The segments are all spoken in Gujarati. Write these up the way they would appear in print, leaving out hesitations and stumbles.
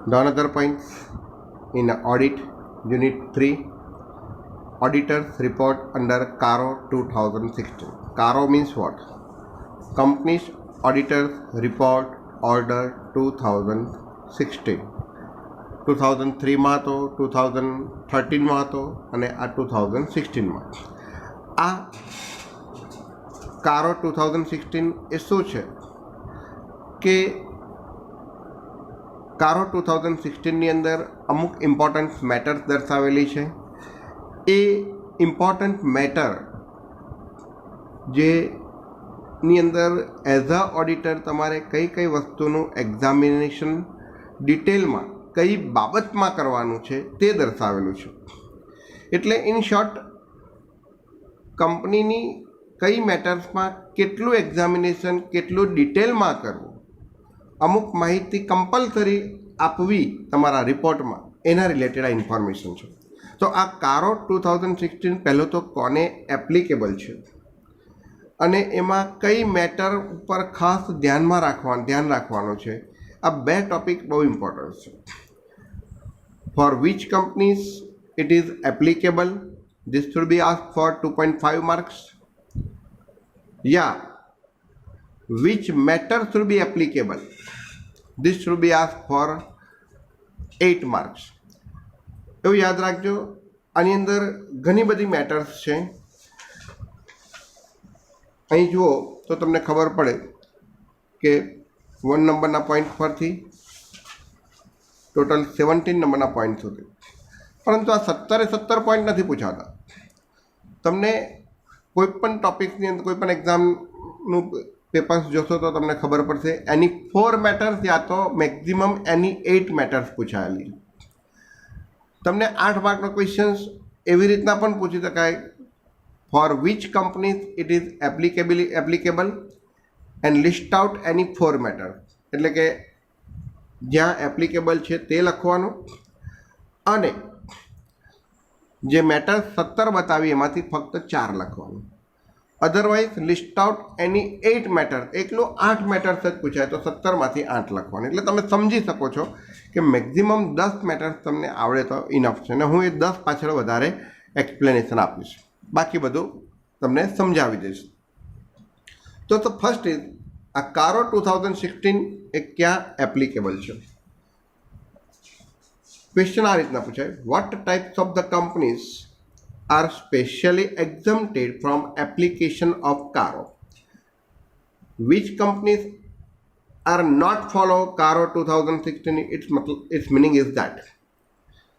The another points in audit unit 3, auditors report under CARO 2016. CARO means what? Companies Auditors Report Order 2016. 2003 માં હતો, 2013 માં હતો અને આ 2016 માં. આ CARO 2016 એ શું છે કે CARO 2016 ની અંદર અમુક ઇમ્પોર્ટન્ટ મેટર્સ દર્શાવેલી છે. એ ઇમ્પોર્ટન્ટ મેટર જેની અંદર એઝ અ ઓડિટર તમારે કઈ કઈ વસ્તુનું એક્ઝામિનેશન ડિટેલમાં કઈ બાબતમાં કરવાનું છે તે દર્શાવેલું છે. એટલે ઇન શોર્ટ કંપનીની કઈ મેટર્સમાં કેટલું એક્ઝામિનેશન કેટલું ડિટેલમાં કરવું, અમુક માહિતી કમ્પલસરી આપવી તમારા રિપોર્ટમાં, એના રિલેટેડ આ ઇન્ફોર્મેશન છે. તો આ CARO 2016 પહેલું તો કોને એપ્લિકેબલ છે અને એમાં કઈ મેટર ઉપર ખાસ ધ્યાન રાખવાનું છે, આ બે ટોપિક બહુ ઇમ્પોર્ટન્ટ છે. For which companies it is applicable, this should be ask for 2.5 marks. યા which matter should be applicable, this should be ask for 8 marks. એવું યાદ રાખજો. આની અંદર ઘણી બધી મેટર્સ છે. અહીં જુઓ તો તમને ખબર પડે કે 1 નંબરના પોઈન્ટ પરથી ટોટલ 17 નંબરના પોઈન્ટ સુધી. પરંતુ આ 17 પોઈન્ટ નથી પૂછાતા. તમને કોઈપણ ટોપિક્સની અંદર કોઈપણ એક્ઝામનું પેપર્સ જોશો તો તમને ખબર પડશે એની 4 મેટર્સ યા તો મેક્ઝિમમ એની 8 મેટર્સ પૂછાયેલી. તમને 8 માર્કનો ક્વેશ્ચન્સ એવી રીતના પણ પૂછી શકાય, for which companies it is applicable and list out any 4 matter. એટલે કે જ્યાં એપ્લિકેબલ છે તે લખવાનું અને જે મેટર 17 બતાવી એમાંથી ફક્ત 4 લખવાનું. અધરવાઇઝ લિસ્ટ આઉટ એની 8 મેટર, એકલું 8 મેટર્સ જ પૂછાય તો 17માંથી 8 લખવાનું. એટલે તમે સમજી શકો છો કે મેક્ઝિમમ 10 મેટર્સ તમને આવડે તો ઇનફ છે. અને હું એ 10 પાછળ વધારે એક્સપ્લેનેશન આપીશ, બાકી બધું તમને સમજાવી દઈશ. તો ફર્સ્ટ ઇઝ આ CARO 2016 એ ક્યાં એપ્લિકેબલ છે. ક્વેશ્ચન આ રીતના પૂછાય, what types of the companies are specially exempted from application of CARO? Which companies are not follow CARO 2016? Its meaning is that.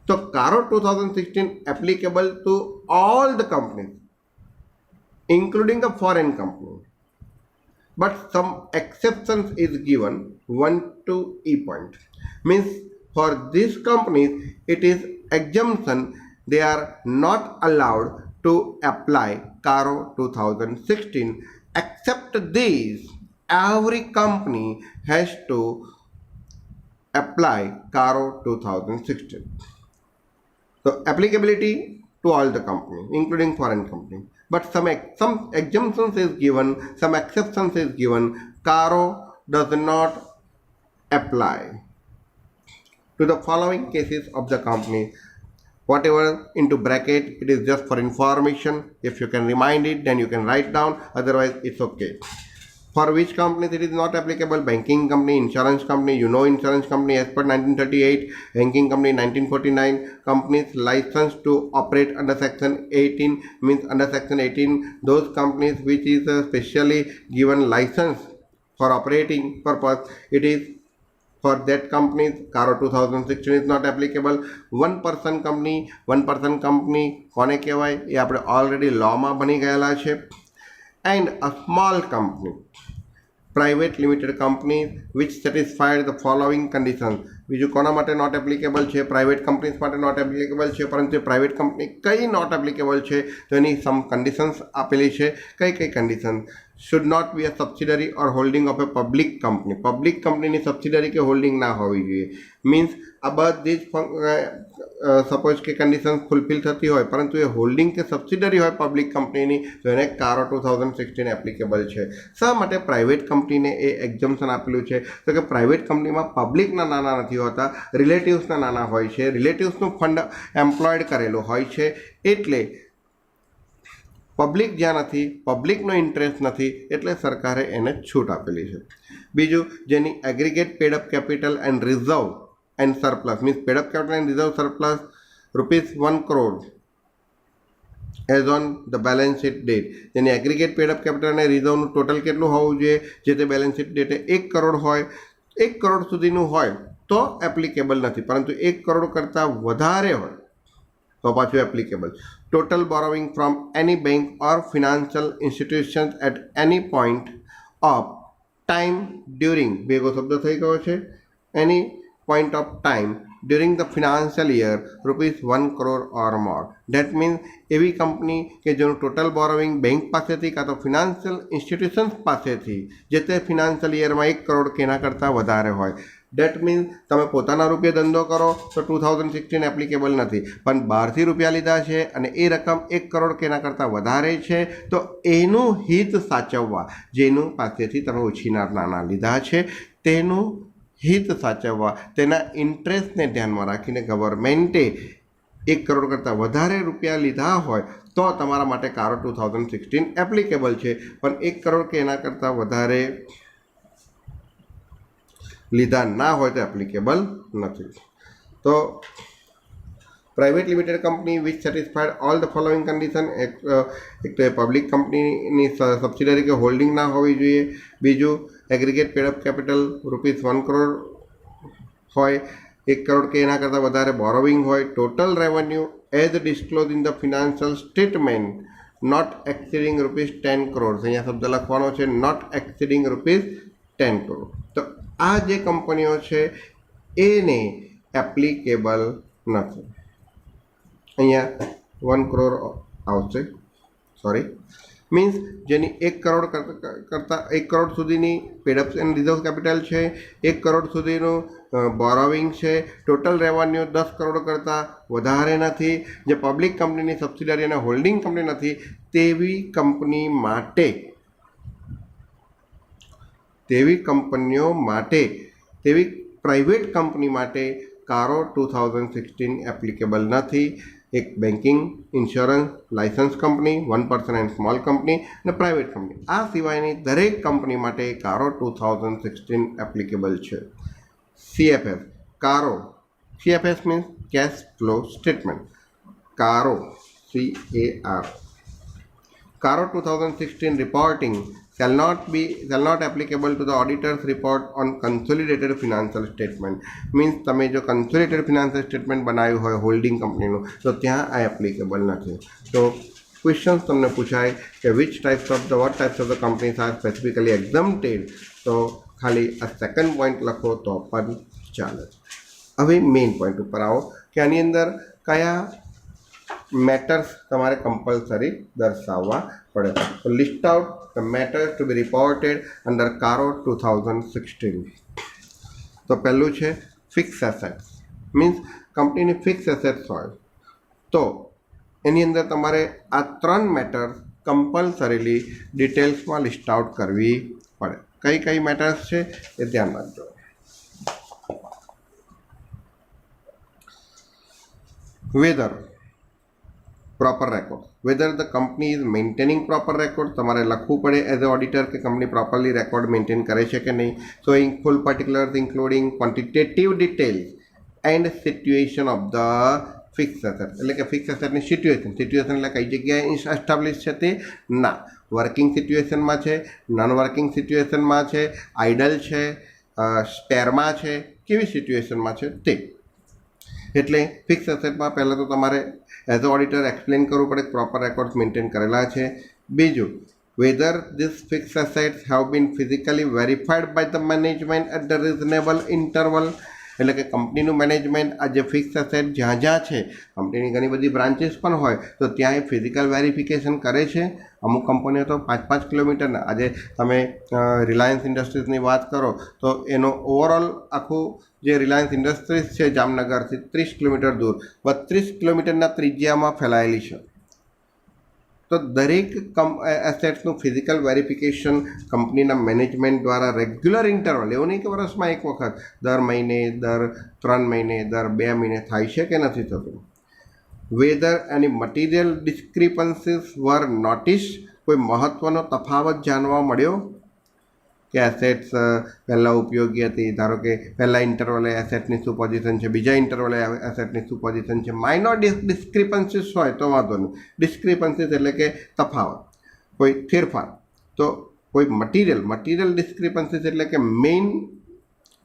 So CARO 2016 applicable to all the companies, including the foreign company. But some exceptions is given 1 to E point. Means for these companies it is exemption. They are not allowed to apply CARO 2016. Except these, every company has to apply CARO 2016. So applicability to all the companies, including foreign companies. But some exemptions is given, some exceptions is given. CARO does not apply to the following cases of the company. Whatever into bracket, it is just for information. If you can remind it, then you can write down, otherwise it's okay. For which companies it is not applicable? Banking company, insurance company, insurance company as per 1938, banking company 1949, companies licensed to operate under section 18, means under section 18 those companies which is specially given license for operating purpose, it is for that companies CARO 2016 is not applicable. one person company કોને કહેવાય એ આપણે ઓલરેડી લોમાં ભણી ગયેલા છે. And a small company, private limited company which satisfied the following conditions. બીજું કોના માટે નોટ એપ્લિકેબલ છે? પ્રાઇવેટ કંપનીઝ માટે નોટ એપ્લિકેબલ છે. પરંતુ પ્રાઇવેટ કંપની કઈ નોટ એપ્લિકેબલ છે તો એની સમ કન્ડિશન્સ આપેલી છે. કઈ condition? should not be a subsidiary or holding of a public company. Public કંપનીની સબસિડરી કે હોલ્ડિંગ ના હોવી જોઈએ. મીન્સ આ બધી જ સપોઝ કે કન્ડિશન ફૂલફિલ થતી હોય પરંતુ એ હોલ્ડિંગ કે સબસિડરી હોય પબ્લિક કંપનીની તો એને કારો 2016 એપ્લિકેબલ છે. શા માટે પ્રાઇવેટ કંપનીને એ એક્ઝમ્પશન આપેલું છે? તો કે પ્રાઇવેટ કંપનીમાં પબ્લિકના નાના નથી હોતા, રિલેટિવ્સના નાના હોય છે, રિલેટિવ્સનું ફંડ એમ્પ્લોયડ કરેલું હોય છે, એટલે પબ્લિક જ્યાં નથી, પબ્લિકનો ઇન્ટરેસ્ટ નથી, એટલે સરકારે એને છૂટ આપેલી છે. બીજું, જેની aggregate paid up capital and reserve and surplus means paid up capital and reserve surplus ₹1 crore as on the balance sheet date. જેની એગ્રીગેટ પેડઅપ કેપિટલ અને રિઝર્વનું ટોટલ કેટલું હોવું જોઈએ? જે તે બેલેન્સ શીટ ડેટે 1 crore હોય, 1 crore સુધીનું હોય તો એપ્લિકેબલ નથી, પરંતુ 1 crore કરતાં વધારે હોય તો પાછું applicable. Total borrowing from any bank or financial institutions at any point of time during, ભેગો શબ્દ થઈ ગયો છે, any point of time during the financial year ₹1 crore or more. Debt means એવી કંપની કે જેનું ટોટલ બોરોવિંગ બેંક પાસેથી કાં તો ફિનાન્શિયલ ઇન્સ્ટિટ્યુશન્સ પાસેથી જે તે ફિનાન્શિયલ યરમાં 1 crore કે એના કરતાં વધારે હોય. ડેટ મીન્સ તમે પોતાના રૂપિયા ધંધો કરો તો 2016 એપ્લિકેબલ નથી, પણ બહારથી રૂપિયા લીધા છે અને એ રકમ 1 crore કે એના કરતાં વધારે છે તો એનું હિત સાચવવા, જેનું પાસેથી તમે ઉછીનાર નાના લીધા છે તેનું હિત સાચવવા, તેના ઇન્ટરેસ્ટને ધ્યાનમાં રાખીને ગવર્મેન્ટે 1 crore કરતાં વધારે રૂપિયા લીધા હોય તો તમારા માટે કારો 2016 એપ્લિકેબલ છે, પણ 1 crore કે એના કરતાં વધારે લીધા ના હોય તો એપ્લિકેબલ નથી. તો private limited company which satisfied all the following condition, એક તો એ પબ્લિક કંપનીની સબસિડરી કે હોલ્ડિંગ ના હોવી જોઈએ. બીજું, એગ્રીગેટ પેડઅપ કેપિટલ ₹1 crore હોય, 1 crore કે એના કરતાં વધારે બોરોવિંગ હોય, total revenue as disclose in the financial statement not exceeding ₹10 crore. અહીંયા શબ્દ લખવાનો છે નોટ એક્સિડિંગ ₹10 crore. તો આ જે કંપનીઓ છે એને એપ્લિકેબલ નથી. અહીંયા 1 crore આવશે, સોરી, મીન્સ જેની 1 crore કરતાં 1 crore સુધીની પેડઅપ એન્ડ રિઝર્વ કેપિટલ છે, 1 crore સુધીનું બોરોવિંગ છે, ટોટલ રેવન્યુ 10 crore કરતાં વધારે નથી, જે પબ્લિક કંપનીની સબસિડરી અને હોલ્ડિંગ કંપની નથી, તેવી કંપની માટે, તેવી કંપનીઓ માટે, તેવી પ્રાઇવેટ કંપની માટે કારો 2016 એપ્લિકેબલ નથી. એક banking, insurance, licence company, 1% and small company અને પ્રાઇવેટ કંપની, આ સિવાયની દરેક કંપની માટે કારો 2016 એપ્લિકેબલ છે. CFS કારો, CFS means cash flow statement. કારો કારો 2016 reporting shall not applicable to the auditor's report on consolidated financial statement. Means તમે જો કન્સોલિડેટેડ ફિનાન્શિયલ સ્ટેટમેન્ટ બનાવ્યું હોય હોલ્ડિંગ કંપનીનું તો ત્યાં આ એપ્લિકેબલ નથી. તો ક્વેશ્ચન્સ તમને પૂછાય કે what types of the companies are specifically exempted, તો ખાલી આ સેકન્ડ પોઈન્ટ લખો તો પણ ચાલે. હવે મેઇન પોઈન્ટ ઉપર આવો કે આની અંદર કયા મેટર્સ તમારે કમ્પલસરી દર્શાવવા પડે. તો list out the matters to be reported under CARO 2016. તો પહેલું છે ફિક્સ એસેટ્સ. મીન્સ કંપનીની ફિક્સ એસેટ્સ હોય તો એની અંદર તમારે આ 3 મેટર્સ કમ્પલસરીલી ડિટેલ્સમાં લિસ્ટ આઉટ કરવી પડે. કઈ કઈ મેટર્સ છે એ ધ્યાન રાખજો. Whether proper record, whether the company is maintaining proper record, તમારે લખવું પડે એઝ અ ઓડિટર કે કંપની પ્રોપરલી રેકોર્ડ મેન્ટેન કરે છે કે નહીં. Showing full પર્ટિક્યુલર્સ including quantitative details and situation of the fix asset. એટલે કે ફિક્સ એસેટની સિચ્યુએશન એટલે કઈ જગ્યાએ એસ્ટાબ્લિશ છે તે ના, વર્કિંગ સિચ્યુએશનમાં છે, નોન વર્કિંગ સિચ્યુએશનમાં છે, આઇડલ છે, સ્પેરમાં છે, કેવી સિચ્યુએશનમાં છે તે. એટલે ફિક્સ એસેટમાં પહેલાં તો તમારે એઝ અ ઓડિટર એક્સપ્લેન કરવું પડે પ્રોપર રેકોર્ડ્સ મેન્ટેન કરેલા છે. બીજું, whether this fix assets have been physically verified by the management at the reasonable interval. એટલે કે કંપનીનું મેનેજમેન્ટ આ જે ફિક્સ એસેટ જ્યાં જ્યાં છે, કંપનીની ઘણી બધી બ્રાન્ચીસ પણ હોય તો ત્યાં એ ફિઝિકલ વેરિફિકેશન કરે છે. અમુક કંપનીઓ તો 5-5 કિલોમીટરના, આજે તમે રિલાયન્સ ઇન્ડસ્ટ્રીઝની વાત કરો તો એનો ઓવરઓલ આખું જે રિલાયન્સ ઇન્ડસ્ટ્રીઝ છે જામનગરથી 30 કિલોમીટર દૂર 32 કિલોમીટરના ત્રિજ્યામાં ફેલાયેલી છે. તો દરેક એસેટ્સનું ફિઝિકલ વેરિફિકેશન કંપનીના મેનેજમેન્ટ દ્વારા રેગ્યુલર ઇન્ટરવલ, એવું નહીં કે વર્ષમાં એક વખત, દર મહિને, દર 3 મહિને, દર 2 મહિને થાય છે કે નથી થતું. Weather any material discrepancies were notice, કોઈ મહત્ત્વનો તફાવત જાણવા મળ્યો કે એસેટ્સ પહેલાં ઉપયોગી હતી, ધારો કે પહેલાં ઇન્ટરવલે એસેટની શું પોઝિશન છે, બીજા ઇન્ટરવલે એસેટની શું પોઝિશન છે. માઇનોર ડિસ્ક્રિપન્સીસ હોય તો વાંધો નહીં. ડિસ્ક્રિપન્સીસ એટલે કે તફાવત, કોઈ ફેરફાર. તો કોઈ મટીરિયલ ડિસ્ક્રિપન્સીસ એટલે કે મેઇન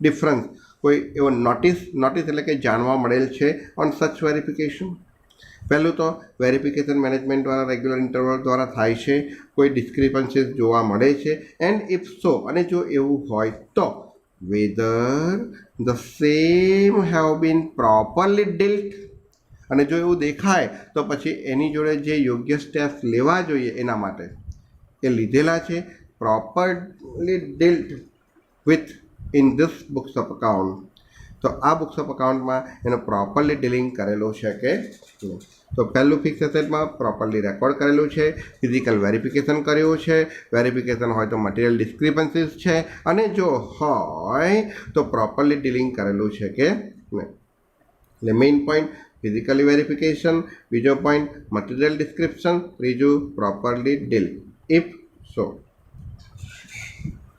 ડિફરન્સ, કોઈ એવો નોટિસ એટલે કે જાણવા મળેલ છે ઓન સચ વેરિફિકેશન. પહેલું તો વેરિફિકેશન મેનેજમેન્ટ દ્વારા રેગ્યુલર ઇન્ટરવલ દ્વારા થાય છે, કોઈ ડિસ્ક્રિપન્સીસ જોવા મળે છે. એન્ડ ઇફ સો, અને જો એવું હોય તો whether the same have been properly dealt, અને જો એવું દેખાય તો પછી એની જોડે જે યોગ્ય સ્ટેપ્સ લેવા જોઈએ એના માટે એ લીધેલા છે, properly dealt with in this books of account. તો આ બુક્સ ઓફ અકાઉન્ટમાં એનો પ્રોપરલી ડીલિંગ કરેલું છે કે નહીં. તો પહેલું ફિક્સ એસેટમાં પ્રોપરલી રેકોર્ડ કરેલું છે, ફિઝિકલ વેરિફિકેશન કર્યું છે, વેરિફિકેશન હોય તો મટીરિયલ ડિસ્ક્રિપન્સીસ છે, અને જો હોય તો પ્રોપરલી ડીલિંગ કરેલું છે કે નહીં. એટલે મેઇન પોઈન્ટ ફિઝિકલી વેરિફિકેશન, બીજો પોઈન્ટ મટીરિયલ ડિસ્ક્રિપ્શન, ત્રીજું properly deal if so.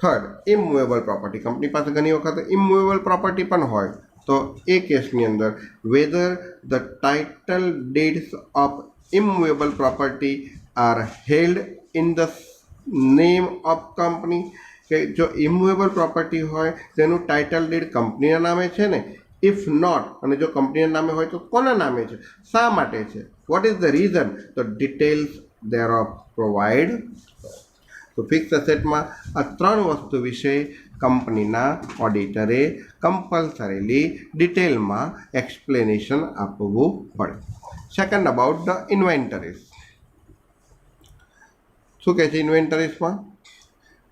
Third, immovable property. Company પાસે ઘણી વખત ઇમૂવેબલ પ્રોપર્ટી પણ હોય તો એ કેસની અંદર whether the title deeds of immovable property are held in the name of company. કે જો ઇમૂવેબલ પ્રોપર્ટી હોય તેનું ટાઇટલ ડીડ કંપનીના નામે છે ને. ઇફ નોટ, અને જો કંપનીના નામે હોય તો કોના નામે છે, શા માટે છે, વોટ ઇઝ ધ રીઝન, તો ડિટેલ્સ thereof પ્રોવાઈડ. તો ફિક્સ એસેટમાં આ 3 વસ્તુ વિશે કંપનીના ઓડિટરે કમ્પલસરીલી ડિટેલમાં એક્સપ્લેનેશન આપવું પડે. Second, about the inventories. શું કહે છે ઇન્વેન્ટરીઝમાં?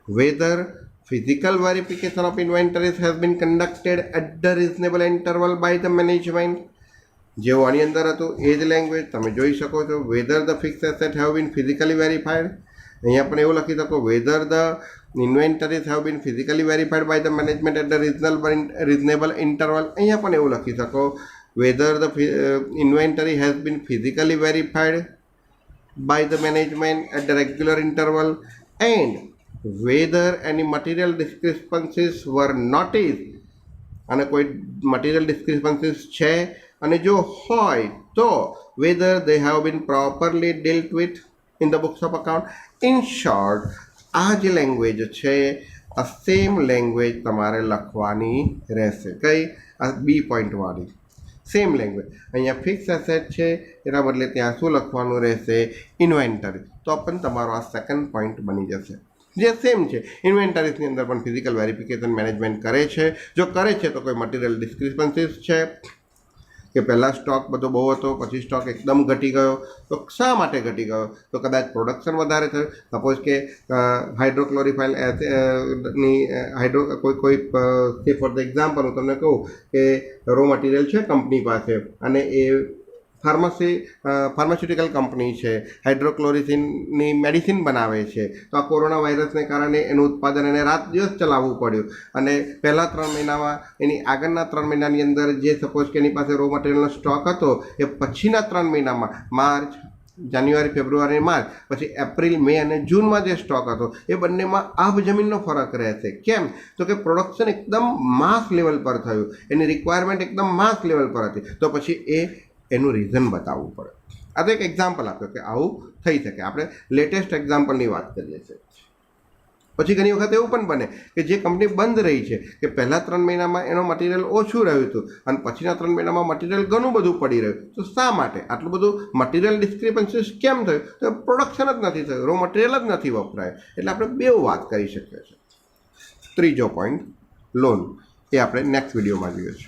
Whether physical verification of inventories has been conducted at the reasonable interval by the management. જેવું આની અંદર હતું એ જ લેંગ્વેજ તમે જોઈ શકો છો. Whether the fix asset have been physically verified. અહીંયા પણ એવું લખી શકો whether the inventories have been physically verified by the management at the reasonable interval. અહીંયા પણ એવું લખી શકો whether the inventory has been physically verified by the management at the regular interval and whether any material discrepancies were notice, અને કોઈ મટીરિયલ ડિસ્ક્રિપન્સીસ છે અને જો હોય તો whether they have been properly dealt with in the books of account. In short, આ જે લેંગ્વેજ છે આ સેમ લેંગ્વેજ તમારે લખવાની રહેશે. કઈ? આ બી પોઈન્ટવાળી સેમ લેંગ્વેજ. અહીંયા ફિક્સ એસેટ છે એના બદલે ત્યાં શું લખવાનું રહેશે? ઇન્વેન્ટરી. તો પણ તમારો આ સેકન્ડ પોઈન્ટ બની જશે જે સેમ છે. ઇન્વેન્ટરીઝની અંદર પણ ફિઝિકલ વેરિફિકેશન મેનેજમેન્ટ કરે છે. જો કરે છે તો કોઈ મટીરિયલ ડિસ્ક્રિપન્સીસ છે કે પહેલાં સ્ટોક બધો બહુ હતો પછી સ્ટોક એકદમ ઘટી ગયો, તો શા માટે ઘટી ગયો? તો કદાચ પ્રોડક્શન વધારે થયું. સપોઝ કે હાઇડ્રોક્લોરિફાઇલ ની કોઈ ફોર ધ એક્ઝામ્પલ હું તમને કહું કે રો મટીરિયલ છે કંપની પાસે અને એ ફાર્માસ્યુટિકલ કંપની છે, હાઇડ્રોક્લોરિસિનની મેડિસિન બનાવે છે. તો આ કોરોના વાયરસને કારણે એનું ઉત્પાદન એને રાત દિવસ ચલાવવું પડ્યું અને પહેલા 3 મહિનામાં એની આગળના 3 મહિનાની અંદર જે સપોઝ કે એની પાસે રો મટીરિયલનો સ્ટોક હતો એ પછીના 3 મહિનામાં માર્ચ, જાન્યુઆરી, ફેબ્રુઆરી, માર્ચ, પછી એપ્રિલ, મે અને જૂનમાં જે સ્ટોક હતો એ બંનેમાં આબ જમીનનો ફરક રહેશે. કેમ? તો કે પ્રોડક્શન એકદમ માસ લેવલ પર થયું, એની રિક્વાયરમેન્ટ એકદમ માસ લેવલ પર હતી. તો પછી એનું રીઝન બતાવવું પડે. આ તો એક એક્ઝામ્પલ આપ્યો કે આવું થઈ શકે. આપણે લેટેસ્ટ એક્ઝામ્પલની વાત કરીએ છીએ. પછી ઘણી વખત એવું પણ બને કે જે કંપની બંધ રહી છે કે પહેલાં 3 મહિનામાં એનો મટીરિયલ ઓછું રહ્યું હતું અને પછીના 3 મહિનામાં મટીરિયલ ઘણું બધું પડી રહ્યું. તો શા માટે આટલું બધું મટીરિયલ ડિસ્ક્રિપન્સીસ કેમ થયું? તો પ્રોડક્શન જ નથી થયું, રો મટીરિયલ જ નથી વપરાય. એટલે આપણે બે વાત કરી શકીએ છીએ. ત્રીજો પોઈન્ટ લોન, એ આપણે નેક્સ્ટ વિડીયોમાં જોઈએ છીએ.